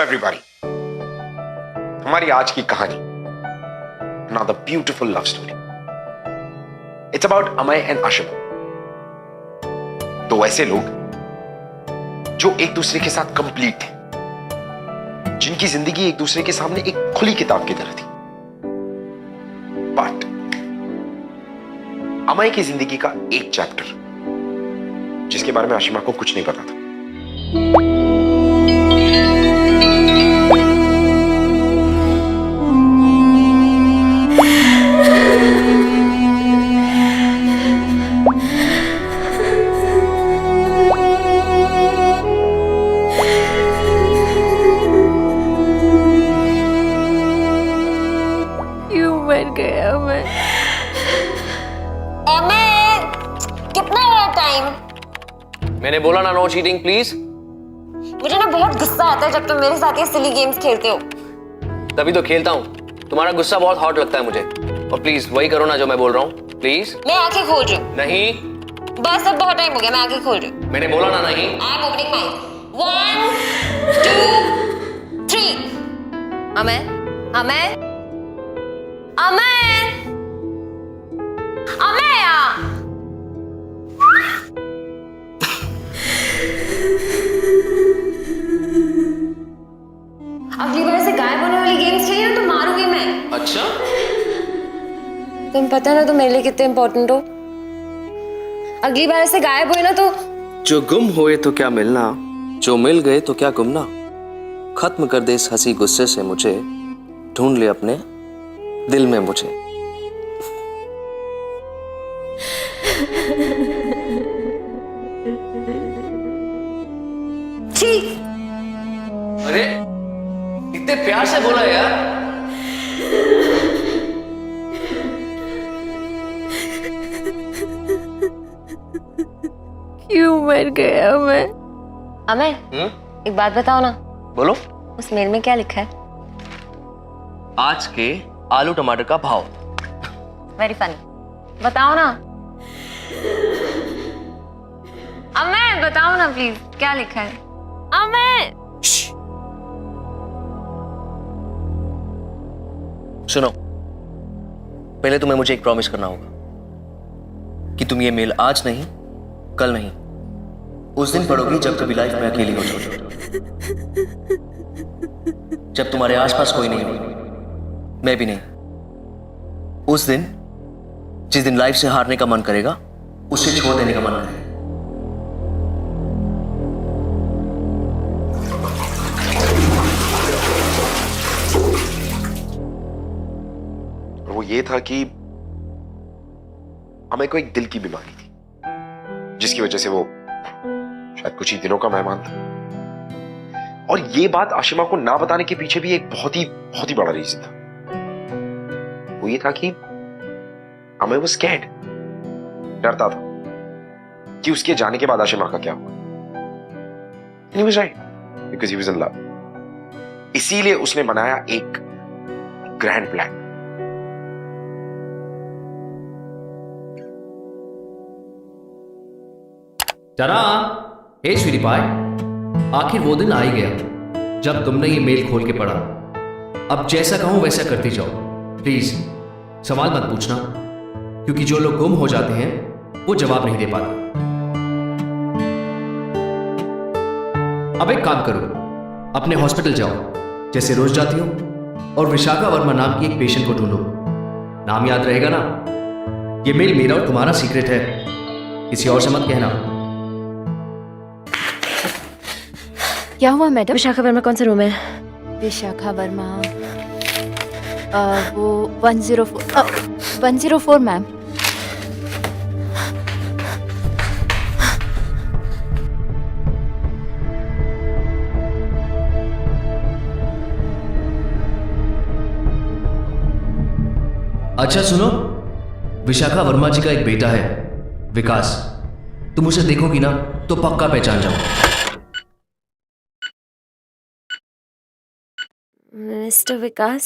everybody. हमारी आज की कहानी another beautiful love story. It's about Amay and Ashima. दो ऐसे लोग जो एक दूसरे के साथ कंप्लीट थे, जिनकी जिंदगी एक दूसरे के सामने एक खुली किताब की तरह थी. बट अमय की जिंदगी का एक चैप्टर जिसके बारे में आशिमा को कुछ नहीं पता था. मर गया मैं. अमय, कितना हुआ टाइम? मैंने बोला ना नो चीटिंग प्लीज. मुझे ना बहुत गुस्सा आता है जब तुम मेरे साथ ये सिली गेम्स खेलते हो. तभी तो खेलता हूँ. तुम्हारा गुस्सा बहुत हॉट लगता है मुझे. और प्लीज वही करो ना जो मैं बोल रहा हूँ प्लीज. मैं आंखें खोल रही हूँ. नहीं. बस अब बहुत टाइम हो गया, मैं आंखें खोल रही हूँ. मैंने बोला ना नहीं. I am opening my 1 2 3. Amay, Amay, Amay, Amay. अगली बार से गायब होने वाली गेम्स खेली ना तो मारूंगी मैं. अच्छा. तुम पता ना तुम मेरे लिए कितने इम्पोर्टेंट हो. अगली बार से गायब हुए ना तो जो गुम हुए तो क्या मिलना, जो मिल गए तो क्या गुमना. खत्म कर दे इस हंसी गुस्से से मुझे, ढूंढ ले अपने दिल में मुझे. ठीक. अरे इतने प्यार से बोला यार. क्यों मर गया मैं? अमय, एक बात बताओ ना. बोलो. उस मेल में क्या लिखा है? आज के आलू टमाटर का भाव. Very funny. बताओ ना. अमय बताओ ना प्लीज, क्या लिखा है? अमय. सुनो, पहले तुम्हें मुझे एक प्रॉमिस करना होगा कि तुम ये मेल आज नहीं, कल नहीं, उस दिन पढ़ोगी जब कभी लाइफ में अकेली हो जाओ, जब तुम्हारे आसपास कोई नहीं हो, मैं भी नहीं. उस दिन जिस दिन लाइफ से हारने का मन करेगा, उसे छोड़ देने का मन करेगा. वो ये था कि हमें को एक दिल की बीमारी थी जिसकी वजह से वो शायद कुछ ही दिनों का मेहमान था. और ये बात आशिमा को ना बताने के पीछे भी एक बहुत ही बड़ा रीजन था. वो ये था कि हमें वो स्कैर्ड, डरता था कि उसके जाने के बाद आशिमा का क्या होगा. He was right because he was in love. इसीलिए उसने बनाया एक ग्रैंड प्लान. जरा हे श्री पाय, आखिर वो दिन आ ही गया जब तुमने ये मेल खोल के पढ़ा. अब जैसा कहूं वैसा करती जाओ प्लीज. सवाल मत पूछना, क्योंकि जो लोग गुम हो जाते हैं वो जवाब नहीं दे पाते. अब एक काम करो, अपने हॉस्पिटल जाओ जैसे रोज जाती हो, और विशाखा वर्मा नाम की एक पेशेंट को ढूंढो. नाम याद रहेगा ना? ये मेल मेरा और तुम्हारा सीक्रेट है, किसी और से मत कहना. क्या हुआ मैडम? विशाखा वर्मा कौन सा रूम है? विशाखा वर्मा वो 104 मैम. अच्छा सुनो, विशाखा वर्मा जी का एक बेटा है विकास. तुम उसे देखोगी ना तो पक्का पहचान जाओ. मिस्टर विकास,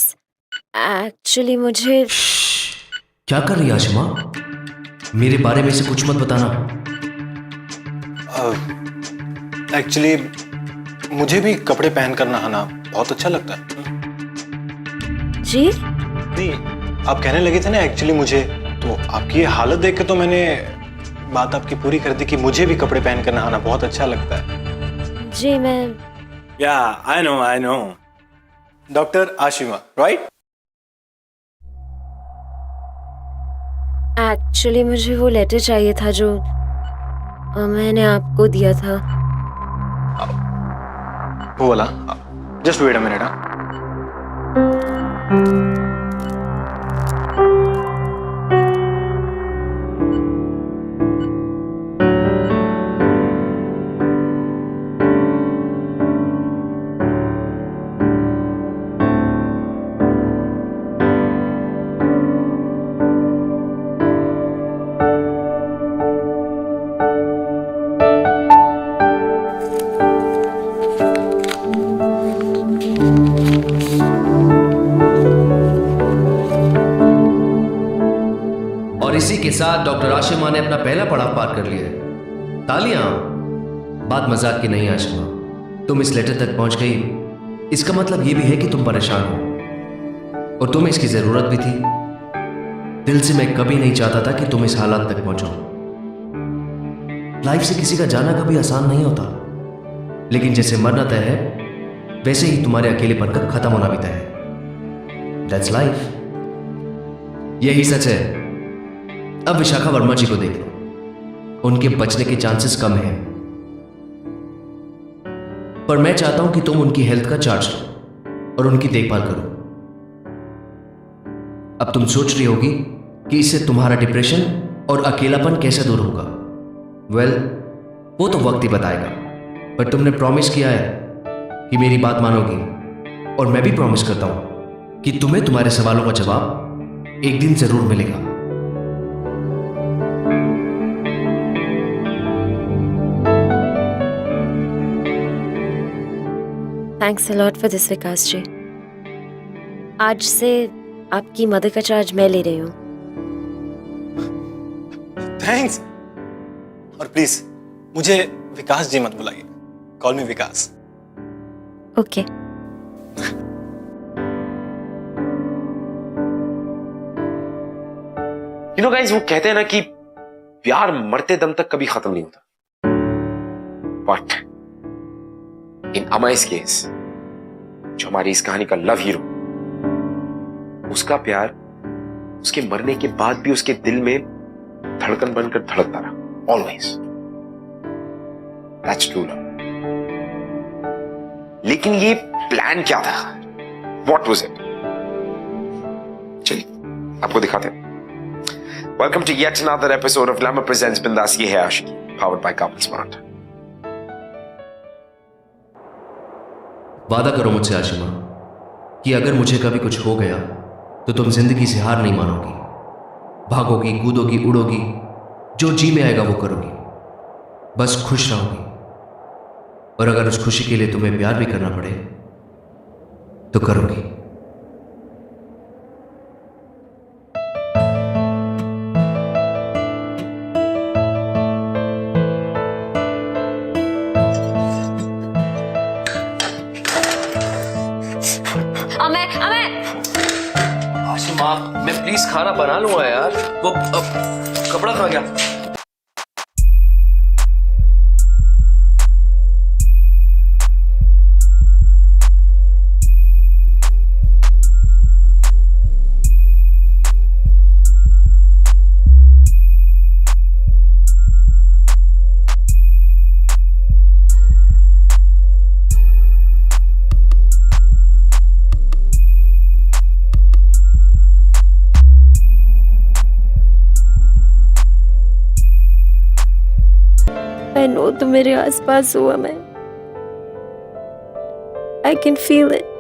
एक्चुअली मुझे. क्या कर रही है आशिमा? मेरे बारे में से कुछ मत बताना. एक्चुअली मुझे भी कपड़े पहन कर नहाना बहुत अच्छा लगता है। जी नहीं, आप कहने लगे थे ना एक्चुअली मुझे, तो आपकी ये हालत देख के तो मैंने बात आपकी पूरी कर दी कि मुझे भी कपड़े पहन कर नहाना बहुत अच्छा लगता है। जी मैं या I know doctor Ashima, right? Actually मुझे वो लेटर चाहिए था जो मैंने आपको दिया था। वो वाला, जस्ट वेट अ मिनट। और इसी के साथ डॉक्टर आशिमा ने अपना पहला पड़ाव पार कर लिया है। तालियां। बात मजाक की नहीं आशिमा, तुम इस लेटर तक पहुंच गई, इसका मतलब यह भी है कि तुम परेशान हो और तुम्हें इसकी जरूरत भी थी। दिल से मैं कभी नहीं चाहता था कि तुम इस हालात तक पहुंचो। लाइफ से किसी का जाना कभी आसान नहीं होता, लेकिन जैसे मरना तय है वैसे ही तुम्हारे अकेलेपन का खत्म होना भी तय है। दैट्स लाइफ, यही सच है। अब विशाखा वर्मा जी को देख लो, उनके बचने के चांसेस कम हैं, पर मैं चाहता हूं कि तुम उनकी हेल्थ का चार्ज लो और उनकी देखभाल करो। अब तुम सोच रही होगी कि इससे तुम्हारा डिप्रेशन और अकेलापन कैसे दूर होगा। वेल, वो तो वक्त ही बताएगा, पर तुमने प्रॉमिस किया है कि मेरी बात मानोगी, और मैं भी प्रॉमिस करता हूं कि तुम्हें तुम्हारे सवालों का जवाब एक दिन जरूर मिलेगा। Thanks a lot for this Vikas ji. आज से आपकी मदर का चार्ज मैं ले रही हूँ। थैंक्स। और प्लीज मुझे विकास जी मत बुलाइए, call me Vikas. Okay. You know guys, वो कहते हैं ना कि प्यार मरते दम तक कभी खत्म नहीं होता, बट इन अमाइस केस, जो हमारी इस कहानी का लव हीरो, उसका प्यार उसके मरने के बाद भी उसके दिल में धड़कन बनकर धड़कता रहा, ऑलवेज। That's true love. लेकिन ये प्लान क्या था? What was it? चलिए आपको दिखाते हैं। Welcome to yet another episode of glamour presents बिंदास ये है आशिकी, पावर्ड बाय कपल स्मार्ट। वादा करो मुझसे आशिमा कि अगर मुझे कभी कुछ हो गया तो तुम जिंदगी से हार नहीं मानोगी, भागोगी, कूदोगी, उड़ोगी, जो जी में आएगा वो करोगी, बस खुश रहोगी। और अगर उस खुशी के लिए तुम्हें प्यार भी करना पड़े तो करोगी। आशिमा, मैं प्लीज खाना बना लूंगा यार। वो कपड़ा कहाँ गया? आई नो तुम मेरे आसपास हो, मैं I can feel it.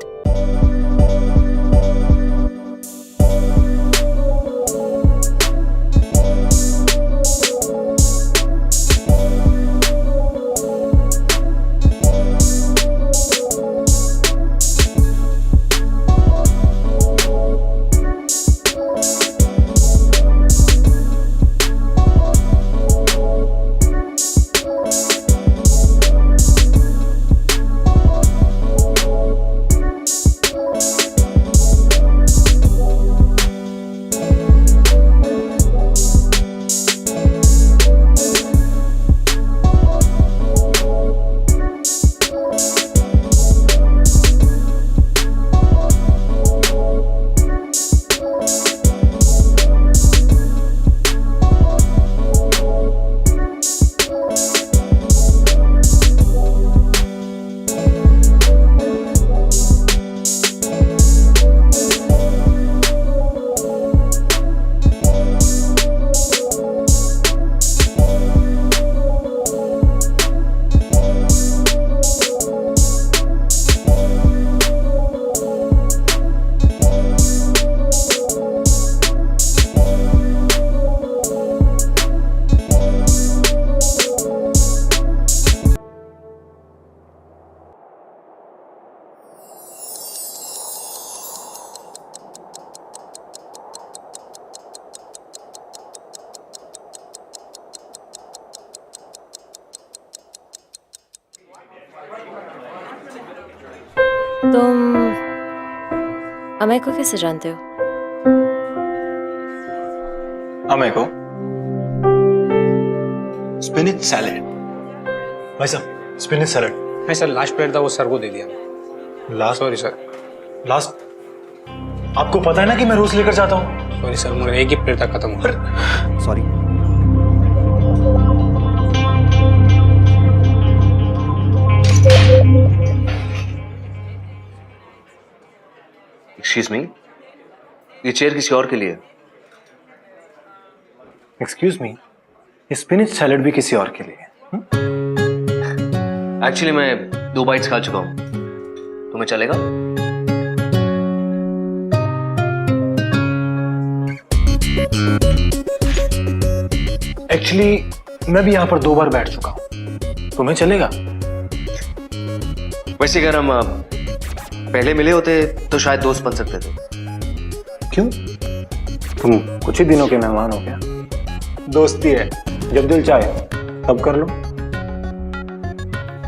Amay को कैसे जानते हो? अमय को स्पिनिच सैलेड। भाई साहब स्पिनिच सैलेड। नहीं सर, लास्ट प्लेट था वो सर को दे दिया। लास्ट? Sorry sir. लास्ट? आपको पता है ना कि मैं रोज लेकर जाता हूँ। सॉरी सर, मेरा एक ही प्लेट था, खत्म हुआ। सॉरी। एक्सक्यूज मी, ये चेयर किसी और के लिए है। एक्सक्यूज मी, ये स्पिनिच सैलेड भी किसी और के लिए है। एक्चुअली मैं 2 बाइट्स खा चुका हूं, तुम्हें चलेगा? एक्चुअली मैं भी यहाँ पर 2 बार बैठ चुका हूँ, तुम्हें चलेगा? वैसे अगर हम पहले मिले होते तो शायद दोस्त बन सकते थे। क्यों? तुम कुछ ही दिनों के मेहमान हो क्या? दोस्ती है, जब दिल चाहे तब कर लो।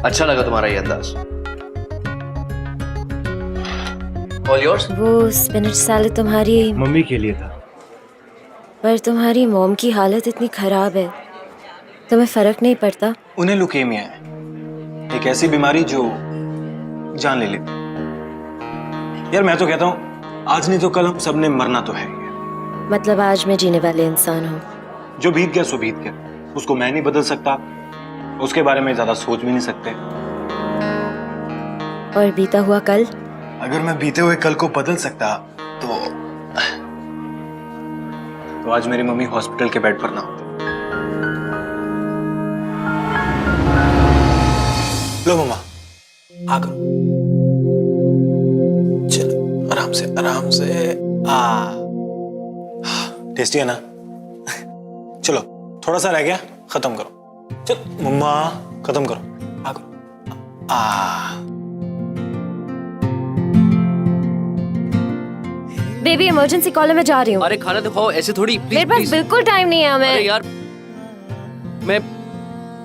अच्छा लगा तुम्हारा ये अंदाज। All yours? वो स्पिनच सैलेड तुम्हारी, मम्मी के लिए था। पर तुम्हारी मॉम की हालत इतनी खराब है, तुम्हें फर्क नहीं पड़ता? उन्हें लुकेमिया है, एक ऐसी बीमारी जो जान ले लेती। यार मैं तो कहता हूँ आज नहीं तो कल हम सब ने मरना तो है। मतलब आज मैं जीने वाले इंसान हूँ। जो बीत गया सो बीत गया, उसको मैं नहीं बदल सकता, उसके बारे में ज्यादा सोच भी नहीं सकते। और बीता हुआ कल? अगर मैं बीते हुए कल को बदल सकता तो आज मेरी मम्मी हॉस्पिटल के बेड पर ना होती। लो मम्मा, आ करो। चलो आराम से आराम से। टेस्टी है ना? चलो थोड़ा सा रह गया, खत्म करो। चल मम्मा खत्म करो। आ करो। बेबी इमरजेंसी कॉल है, मैं जा रही हूँ। अरे खाना तो खाओ, ऐसे थोड़ी। प्लीज मेरे पास प्लीज। बिल्कुल टाइम नहीं है। अरे मैं यार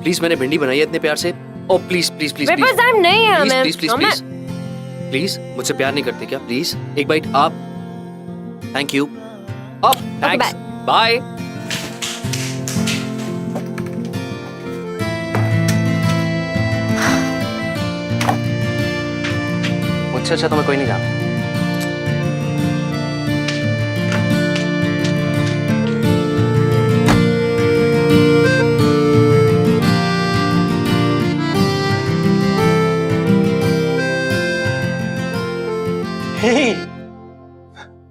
प्लीज, मैंने भिंडी बनाई है इतने प्यार से। ओ प्लीज प्लीज प्लीज मेरे पास टाइम नहीं है। मैं प्लीज प्लीज प्लीज प्लीज, मुझसे प्यार नहीं करते क्या? प्लीज एक बाइट आप। Thank you. अप थैंक्स, बाय। मुझसे अच्छा तो मैं कोई नहीं जानता।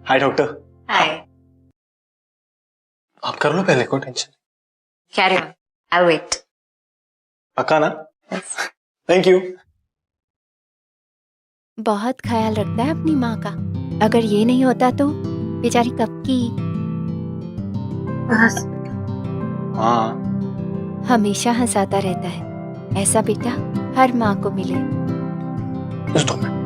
हाय डॉक्टर। हाय, आप कर लो पहले, कोई tension. Carry on, I wait. पक्का ना? Thank you. बहुत ख्याल रखता है अपनी माँ का। अगर ये नहीं होता तो बेचारी कब की। हाँ, हमेशा हंसाता रहता है। ऐसा बेटा हर माँ को मिले। Stop it.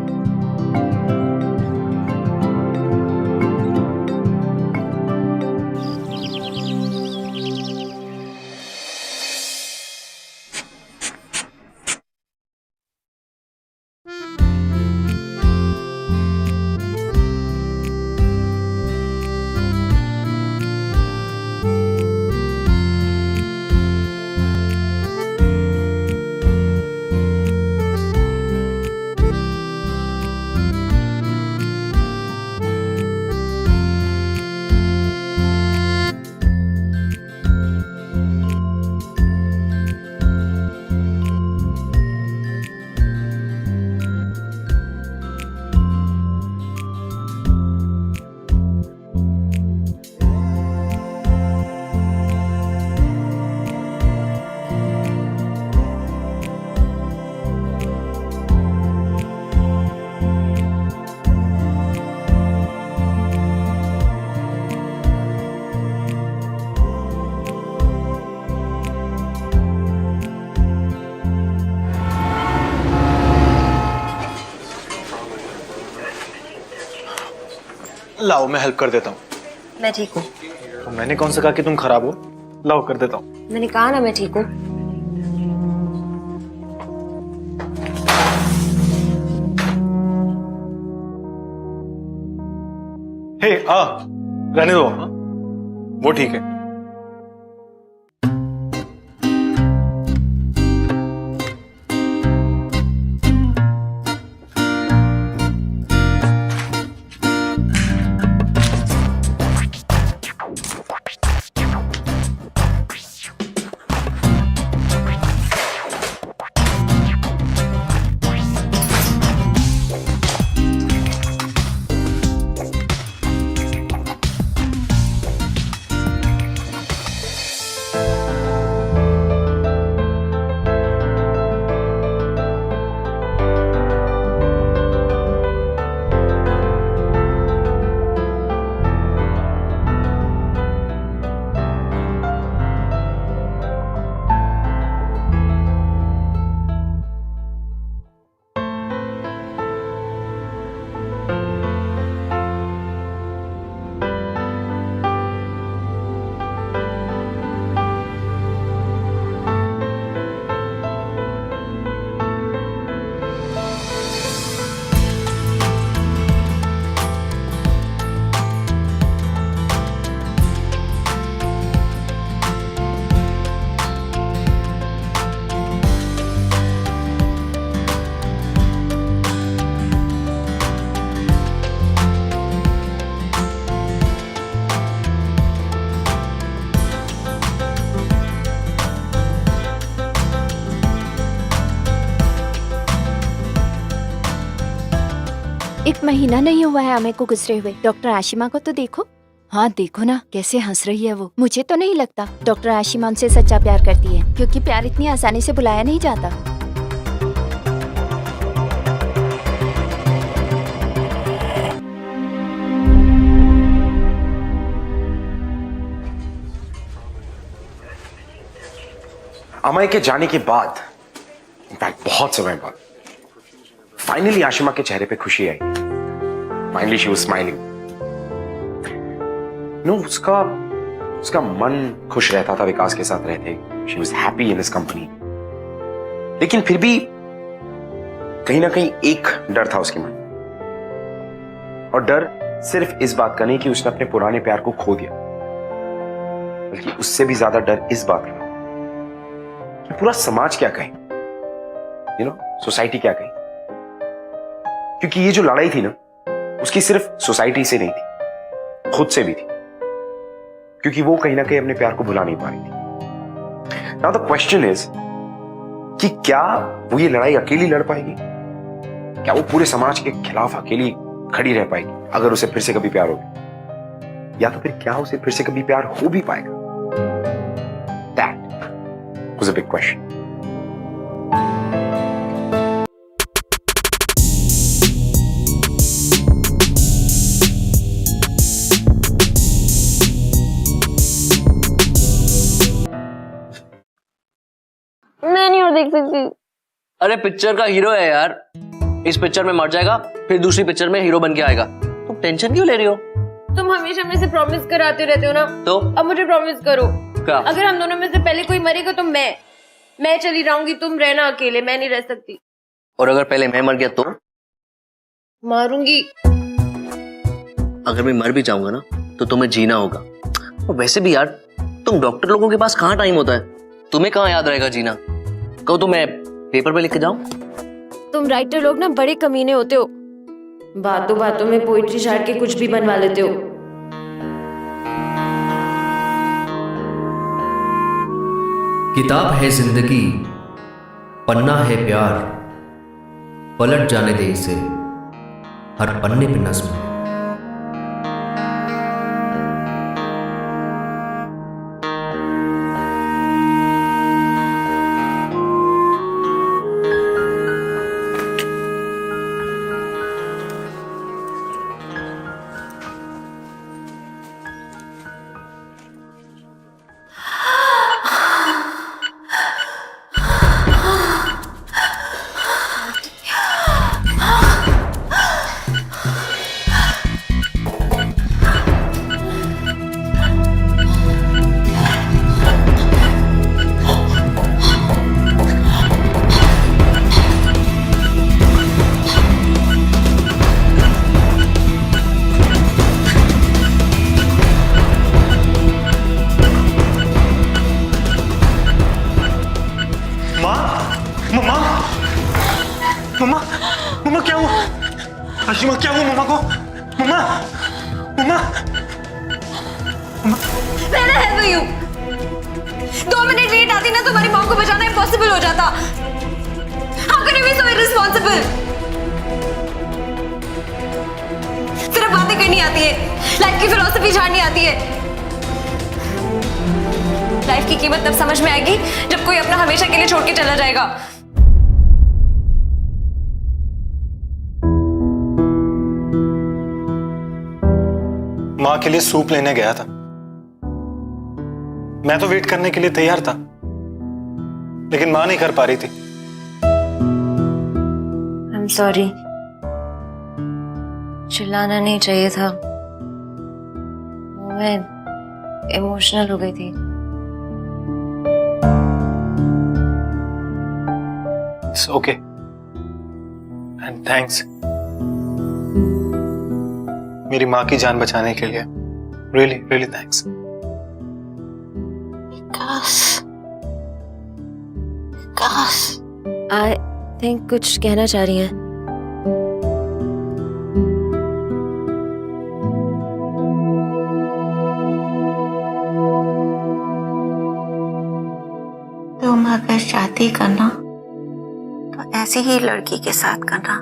लाओ मैं हेल्प कर देता हूँ। मैं ठीक हूँ। तो मैंने कौन सा कहा कि तुम खराब हो? लाओ कर देता हूँ। मैंने कहा ना मैं ठीक हूँ। हे रहने दो, हाँ? वो ठीक है। एक महीना नहीं हुआ है हमें को गुजरे हुए। डॉक्टर आशिमा को तो देखो। हाँ देखो ना कैसे हंस रही है वो। मुझे तो नहीं लगता डॉक्टर आशिमा उनसे सच्चा प्यार करती है, क्योंकि प्यार इतनी आसानी से बुलाया नहीं जाता। अमय के जाने के बाद, इनफैक्ट बहुत समय बाद, फाइनली आशिमा के चेहरे पे खुशी आई। Finally she was smiling. No, उसका मन खुश रहता था विकास के साथ रहते। She was happy in his company. लेकिन फिर भी कहीं ना कहीं एक डर था उसके मन। और डर सिर्फ इस बात का नहीं कि उसने अपने पुराने प्यार को खो दिया, बल्कि उससे भी ज्यादा डर इस बात का कि पूरा समाज क्या कहे, सोसाइटी क्या कहे। क्योंकि ये जो लड़ाई थी ना, उसकी सिर्फ सोसाइटी से नहीं थी, खुद से भी थी। क्योंकि वो कहीं ना कहीं अपने प्यार को भुला नहीं पा रही थी। नाउ द क्वेश्चन इज कि क्या वो ये लड़ाई अकेली लड़ पाएगी? क्या वो पूरे समाज के खिलाफ अकेली खड़ी रह पाएगी अगर उसे फिर से कभी प्यार होगा? या तो फिर क्या उसे फिर से कभी प्यार हो भी पाएगा? That was a big question. मैं नहीं और देख सकती। अरे पिक्चर का हीरो है यार, इस पिक्चर में मर जाएगा, फिर दूसरी पिक्चर में हीरो बन के आएगा। तुम टेंशन क्यों ले रही हो? तुम हमेशा मेरे से प्रॉमिस कराते रहते हो ना, तो अब मुझे प्रॉमिस करो। क्या? अगर हम दोनों में से पहले कोई मरेगा तो मैं चली जाऊंगी, तुम रहना अकेले, मैं नहीं रह सकती। और अगर पहले मैं मर गया तो? मारूंगी। अगर मैं मर भी जाऊंगा ना तो तुम्हें जीना होगा। और वैसे भी यार, तुम डॉक्टर लोगों के पास कहाँ टाइम होता है? तुम्हें कहाँ याद रहेगा जीना? कहो तो मैं पेपर पे लिख के जाऊं? तुम राइटर लोग ना बड़े कमीने होते हो। बातों बातों में पोइट्री झाड़ के कुछ भी बनवा लेते हो। किताब है जिंदगी, पन्ना है प्यार, पलट जाने दे इसे, हर पन्ने पे नज्म है। मम्मा मम्मा मम्मा क्या हुआ? आशिमा क्या हुआ मम्मा को? Mama mama Where the hell were you? 2 minute late आती ना तुम्हारी मॉम को बचाना इम्पॉसिबल हो जाता. How can you be so irresponsible? सिर्फ बातें करनी आती है, लाइफ की फिलॉसफी झाड़नी आती है. लाइफ की कीमत तब समझ में आएगी जब कोई अपना हमेशा के लिए छोड़ के चला जाएगा. माँ के लिए सूप लेने गया था. मैं तो वेट करने के लिए तैयार था, लेकिन माँ नहीं कर पा रही थी. I'm sorry. चिल्लाना नहीं चाहिए था. मैं इमोशनल हो गई थी. It's okay. And thanks. मेरी माँ की जान बचाने के लिए. Really, really thanks. I think कुछ कहना चाह रही हैं. तुम अगर शादी करना तो ऐसी ही लड़की के साथ करना.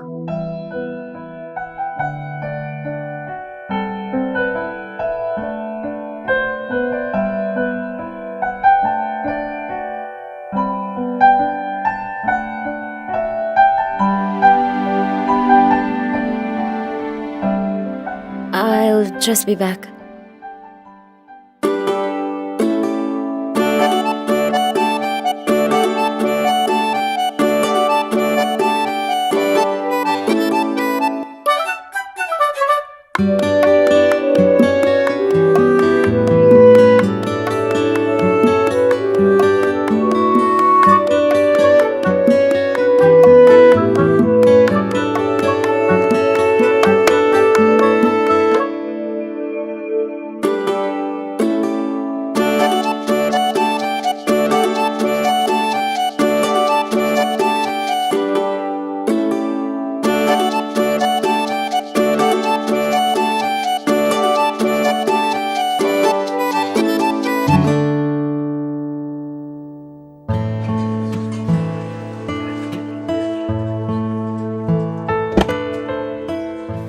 I'll just be back.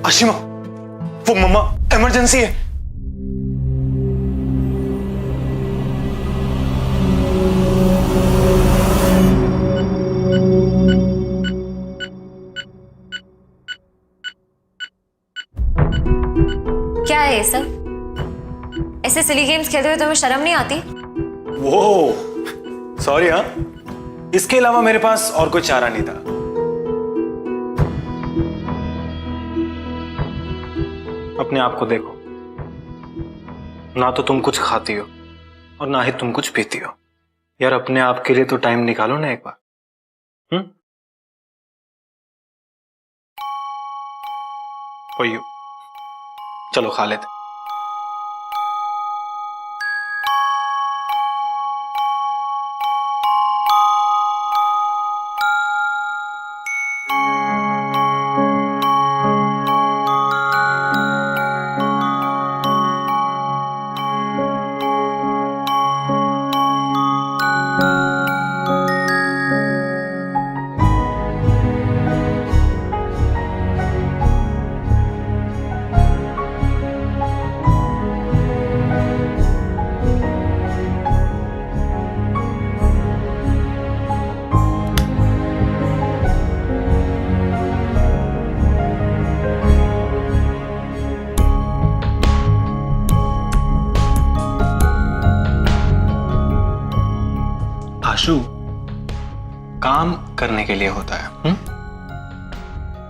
Ashima, वो मम्मा इमरजेंसी है. क्या है ये सब? ऐसे सिली गेम्स खेलते हुए तुम्हें शर्म नहीं आती? वो सॉरी. हाँ, इसके अलावा मेरे पास और कोई चारा नहीं था. अपने आप को देखो. ना तो तुम कुछ खाती हो और ना ही तुम कुछ पीती हो. यार अपने आप के लिए तो टाइम निकालो ना एक बार. For you. चलो खा लेते. आशु, काम करने के लिए होता है.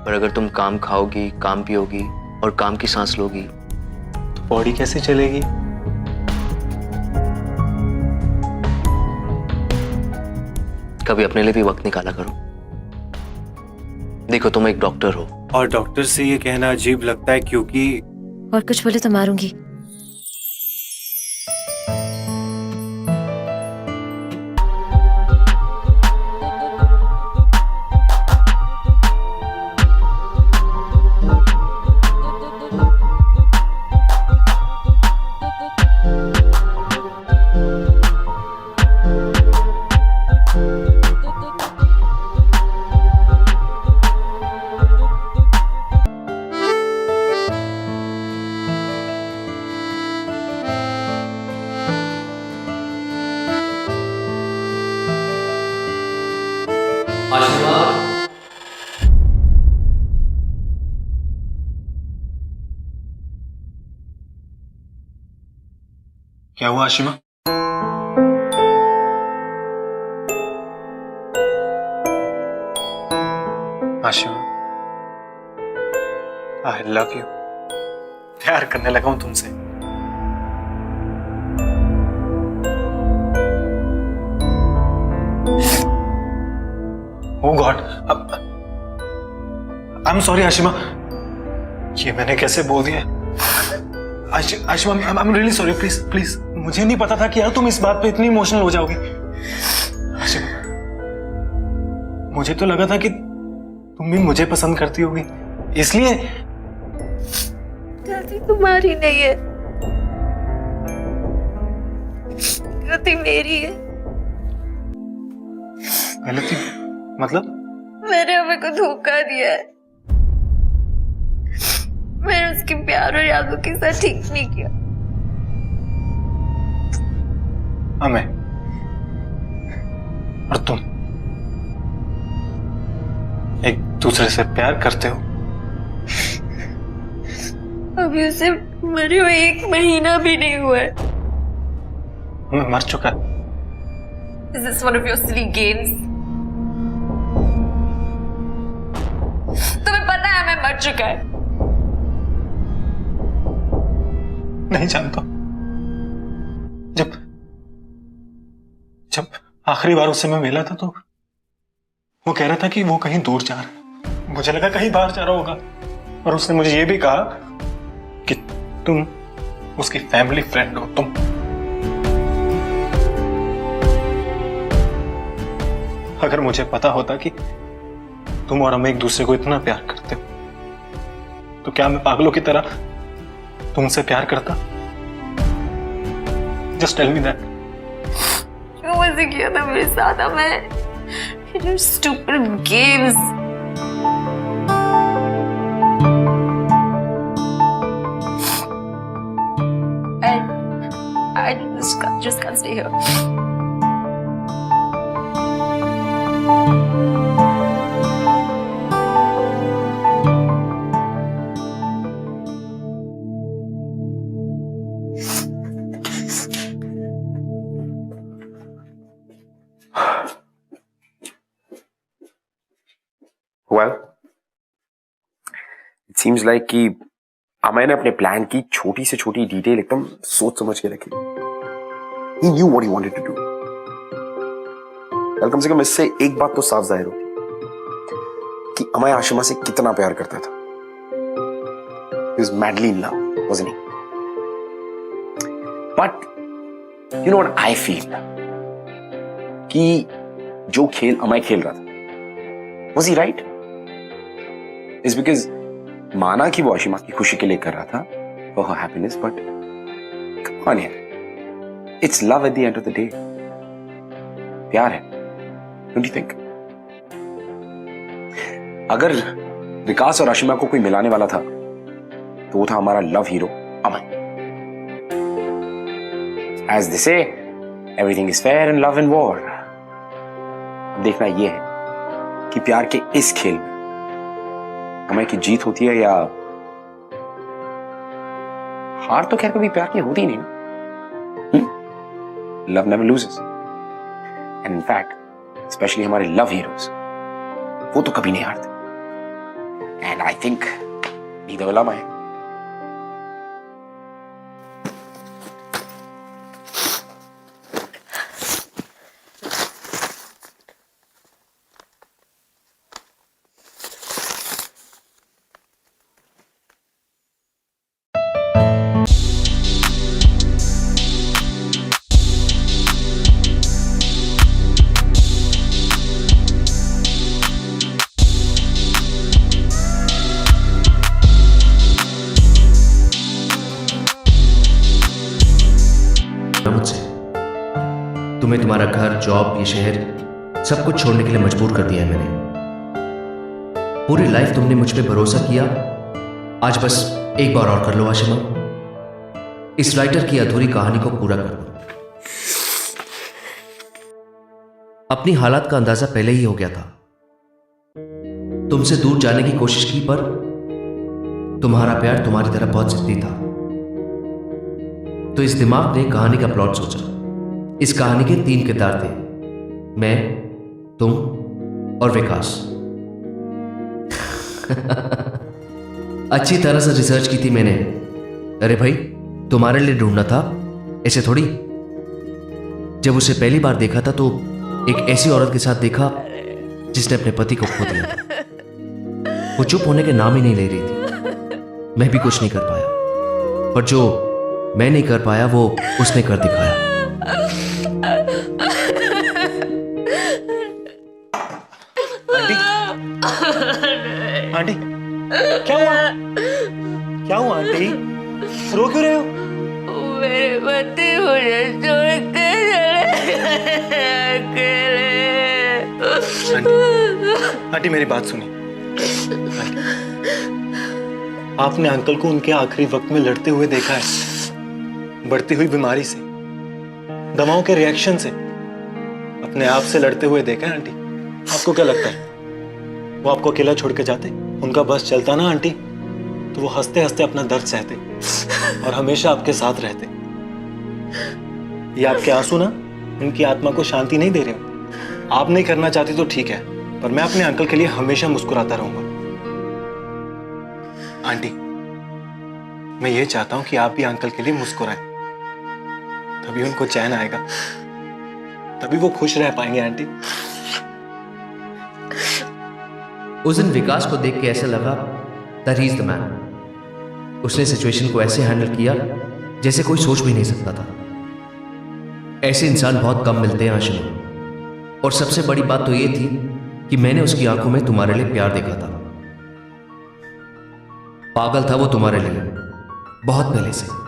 पर अगर तुम काम खाओगी, काम पियोगी और काम की सांस लोगी तो बॉडी कैसे चलेगी? कभी अपने लिए भी वक्त निकाला करो. देखो तुम एक डॉक्टर हो. और डॉक्टर से ये कहना अजीब लगता है क्योंकि और कुछ बोले तो मारूंगी. क्या हुआ Ashima? Ashima, I love you. प्यार करने लगा हूं तुमसे। Oh God, I am sorry Ashima, ये मैंने कैसे बोल दिया? Ashima, I am really sorry. Please please, मुझे नहीं पता था कि यार तुम इस बात पे इतनी इमोशनल हो जाओगी। आशिमा, मुझे तो लगा था कि तुम भी मुझे पसंद करती होगी, इसलिए। गलती तुम्हारी नहीं है, गलती मेरी है। गलती मतलब? मैंने अम्मी को धोखा दिया है। मैंने उसके प्यार और यादों के साथ ठीक नहीं किया। हमें और तुम एक दूसरे से प्यार करते हो? अभी उसे मरे हुए 1 महीना भी नहीं हुआ है। मैं मर चुका है। Is this one of your silly games? तुम्हें पता है मैं मर चुका है। नहीं जानता। जब आखिरी बार उससे मैं मिला था तो वो कह रहा था कि वो कहीं दूर जा रहा है। मुझे लगा कहीं बाहर जा रहा होगा, और उसने मुझे ये भी कहा कि तुम उसकी फैमिली फ्रेंड हो। तुम अगर मुझे पता होता कि तुम और हम एक दूसरे को इतना प्यार करते हो, तो क्या मैं पागलों की तरह तुमसे प्यार करता? Just tell me that. क्यों मजे किया था मेरे साथ? मैं stupid games. I just can't stay here. Well, it seems like कि अमय ने अपने प्लान की छोटी से छोटी डिटेल एकदम सोच समझ के रखी। He knew what he wanted to do. कल कम से कम इससे एक बात तो साफ जाहिर होती कि अमय आशिमा से कितना प्यार करता था। He was madly in love, wasn't he? But you know what I feel? कि जो खेल अमय खेल रहा था, was he right? Is because माना कि वो आशिमा की खुशी के लिए कर रहा था, for her happiness, but come on यार, it's love at the end of the day. प्यार है, don't you think? अगर विकास और आशिमा को कोई मिलाने वाला था, तो वो था हमारा love hero Aman. As they say, everything is fair in love and war. अब देखना ये है कि प्यार के इस खेल में अमय की जीत होती है या हार। तो खैर कभी प्यार की होती नहीं ना। Love never loses, and in fact specially हमारे लव हीरोज, वो तो कभी नहीं हारते। And I think neither will Amay. मुझसे तुम्हें तुम्हारा घर, जॉब, ये शहर सब कुछ छोड़ने के लिए मजबूर कर दिया है मैंने। पूरी लाइफ तुमने मुझ पे भरोसा किया, आज बस एक बार और कर लो आशिमा, इस राइटर की अधूरी कहानी को पूरा कर दो। अपनी हालात का अंदाजा पहले ही हो गया था। तुमसे दूर जाने की कोशिश की, पर तुम्हारा प्यार तुम्हारी तरह बहुत जिद्दी था। तो इस दिमाग ने कहानी का प्लॉट सोचा। इस कहानी के 3 किरदार थे, मैं, तुम और विकास। अच्छी तरह से रिसर्च की थी मैंने। अरे भाई, तुम्हारे लिए ढूंढना था, ऐसे थोड़ी। जब उसे पहली बार देखा था तो एक ऐसी औरत के साथ देखा जिसने अपने पति को खो दिया। वो चुप होने के नाम ही नहीं ले रही थी। मैं भी कुछ नहीं कर पाया, पर जो मैं नहीं कर पाया वो उसने कर दिखाया। आंटी, आंटी, क्या हुआ? क्या हुआ आंटी? रो क्यों रहे हो? मेरे पति मुझे छोड़ के चले गए अकेले। आंटी, आंटी मेरी बात सुनिए। आपने अंकल को उनके आखिरी वक्त में लड़ते हुए देखा है, बढ़ती हुई बीमारी से, दवाओं के रिएक्शन से, अपने आप से लड़ते हुए देखा है आंटी। आपको क्या लगता है वो आपको अकेला छोड़ के जाते? उनका बस चलता ना आंटी, तो वो हंसते हंसते अपना दर्द सहते और हमेशा आपके साथ रहते। ये आपके आंसू ना उनकी आत्मा को शांति नहीं दे रहे हो। आप नहीं करना चाहती तो ठीक है, पर मैं अपने अंकल के लिए हमेशा मुस्कुराता रहूंगा। आंटी, मैं ये चाहता हूं कि आप भी अंकल के लिए मुस्कुराएं, तभी उनको चैन आएगा, तभी वो खुश रह पाएंगे आंटी। उस दिन विकास को देख के ऐसा लगा that he is the man. उसने सिचुएशन को ऐसे हैंडल किया जैसे कोई सोच भी नहीं सकता था। ऐसे इंसान बहुत कम मिलते हैं आशिमा। और सबसे बड़ी बात तो ये थी कि मैंने उसकी आंखों में तुम्हारे लिए प्यार देखा था। पागल था वो तुम्हारे लिए बहुत पहले से।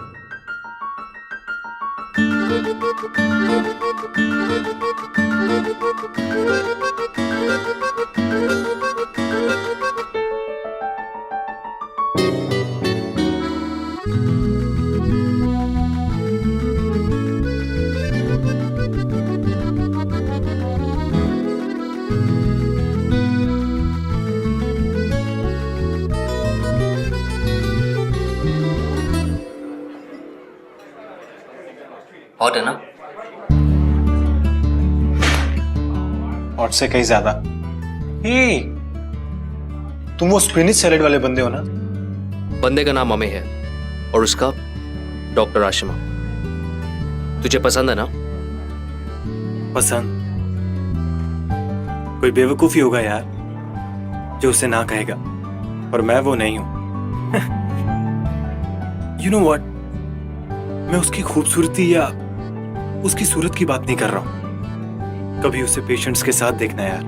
हॉट है ना? और से कहीं ज्यादा। हे, तुम वो स्पिनिच सैलेड वाले बंदे हो ना? बंदे का नाम अमे है और उसका डॉक्टर आशिमा। तुझे पसंद है ना? पसंद? कोई बेवकूफी होगा यार जो उसे ना कहेगा, पर मैं वो नहीं हूं। यू नो व्हाट, मैं उसकी खूबसूरती या उसकी सूरत की बात नहीं कर रहा हूं। कभी उसे पेशेंट्स के साथ देखना यार,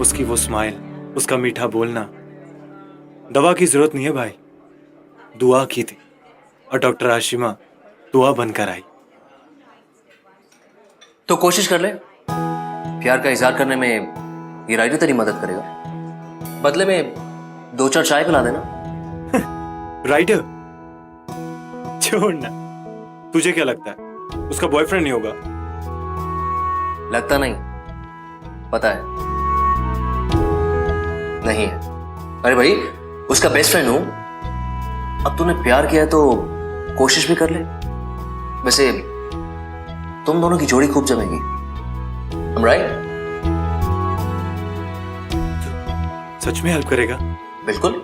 उसकी वो स्माइल, उसका मीठा बोलना। दवा की जरूरत नहीं है भाई, दुआ की थी और डॉक्टर आशिमा दुआ बनकर आई। तो कोशिश कर ले। प्यार का इजहार करने में ये राइटर तेरी मदद करेगा। बदले में 2-4 चाय पिला देना। राइटर? छोड़ना। तुझे क्या लगता है उसका बॉयफ्रेंड नहीं होगा? लगता नहीं, पता है। नहीं है। अरे भाई, उसका बेस्ट फ्रेंड हूं। अब तूने प्यार किया है तो कोशिश भी कर ले। वैसे तुम दोनों की जोड़ी खूब जमेगी। I'm right? सच में हेल्प करेगा? बिल्कुल।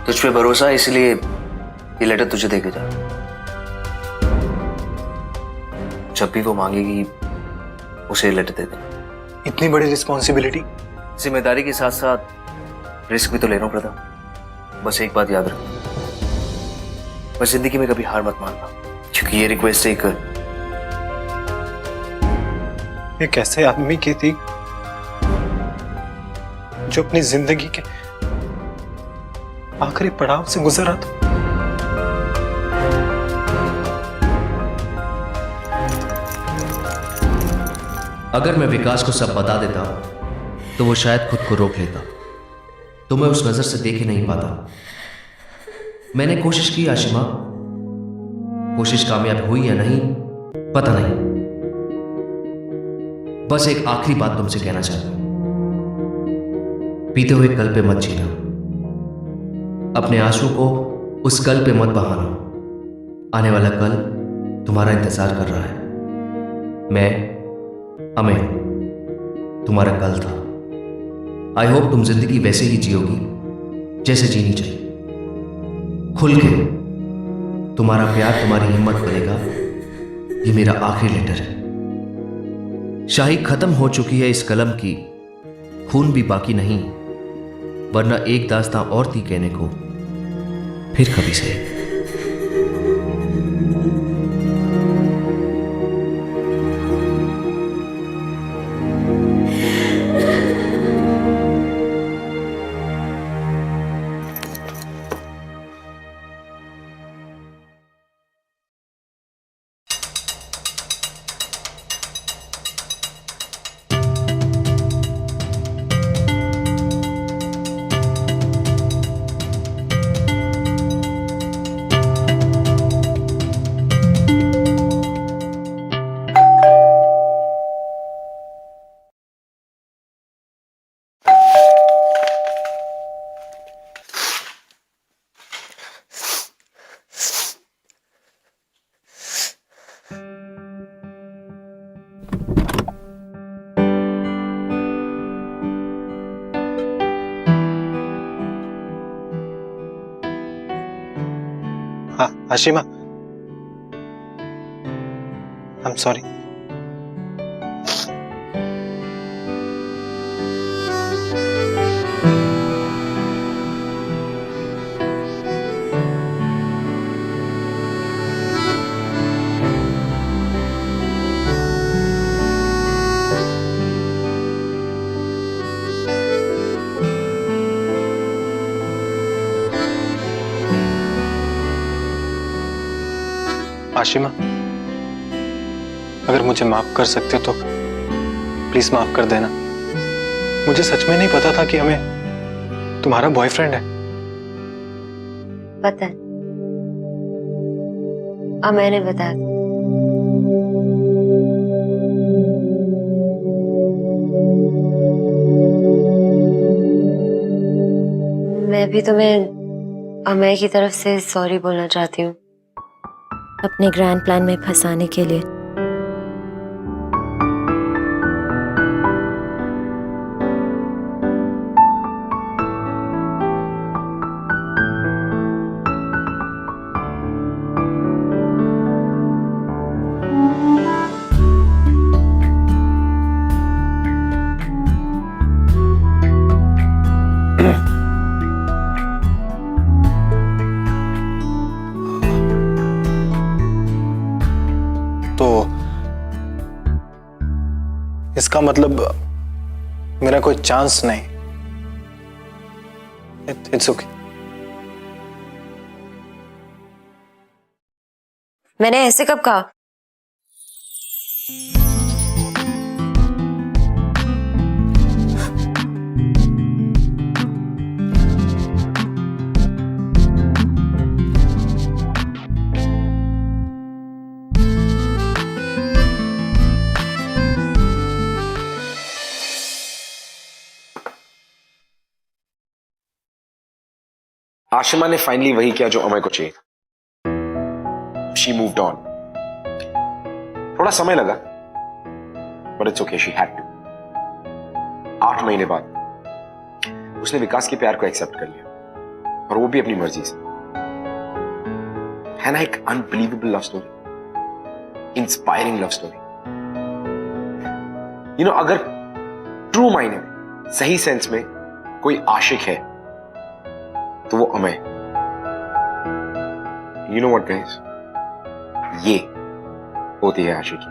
तुझ पे भरोसा है, इसलिए ये लेटर तुझे देके जा। जब भी वो मांगेगी उसे ये लेटर दे दे। इतनी बड़ी रिस्पॉन्सिबिलिटी? जिम्मेदारी के साथ साथ रिस्क भी तो ले रहा हूं प्रताप। बस एक बात याद रख, बस जिंदगी में कभी हार मत मानना, क्योंकि ये रिक्वेस्ट एक ये कैसे आदमी की थी जो अपनी जिंदगी के आखिरी पड़ाव से गुजरा था। अगर मैं विकास को सब बता देता तो वो शायद खुद को रोक लेता, तो मैं उस नजर से देख ही नहीं पाता। मैंने कोशिश की आशिमा, कोशिश कामयाब हुई या नहीं पता नहीं, बस एक आखिरी बात तुमसे कहना चाहता हूं। बीते हुए कल पे मत जीना, अपने आंसू को उस कल पे मत बहाना। आने वाला कल तुम्हारा इंतजार कर रहा है। मैं अमय तुम्हारा कल था। आई होप तुम जिंदगी वैसे ही जियोगी जैसे जीनी चाहिए, खुल के। तुम्हारा प्यार तुम्हारी हिम्मत करेगा। ये मेरा आखिरी लेटर है। शाही खत्म हो चुकी है इस कलम की, खून भी बाकी नहीं, वरना एक दास्तां और थी कहने को, फिर कभी से। हाँ Ashima, I am sorry. Ashima, अगर मुझे माफ कर सकते तो प्लीज माफ कर देना। मुझे सच में नहीं पता था कि हमें तुम्हारा बॉयफ्रेंड है। पता है, अब मैंने बता दिया। मैं भी तुम्हें अमय की तरफ से सॉरी बोलना चाहती हूँ, अपने ग्रैंड प्लान में फंसाने के लिए। तो इसका मतलब मेरा कोई चांस नहीं। It's okay. मैंने ऐसे कब कहा? आशिमा ने फाइनली वही किया जो अमय को चाहिए। She moved on. थोड़ा समय लगा, but it's okay, she had to. 8 महीने बाद उसने विकास के प्यार को एक्सेप्ट कर लिया, और वो भी अपनी मर्जी से। है ना एक unbelievable love story, inspiring love story. You know, अगर ट्रू मायने में, सही सेंस में कोई आशिक है तो वो Amay. You know what guys, ये होती है आशिकी।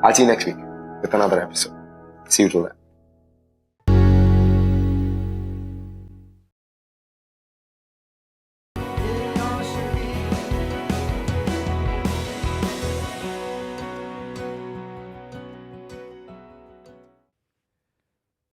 I'll see you next week with another episode. See you till then.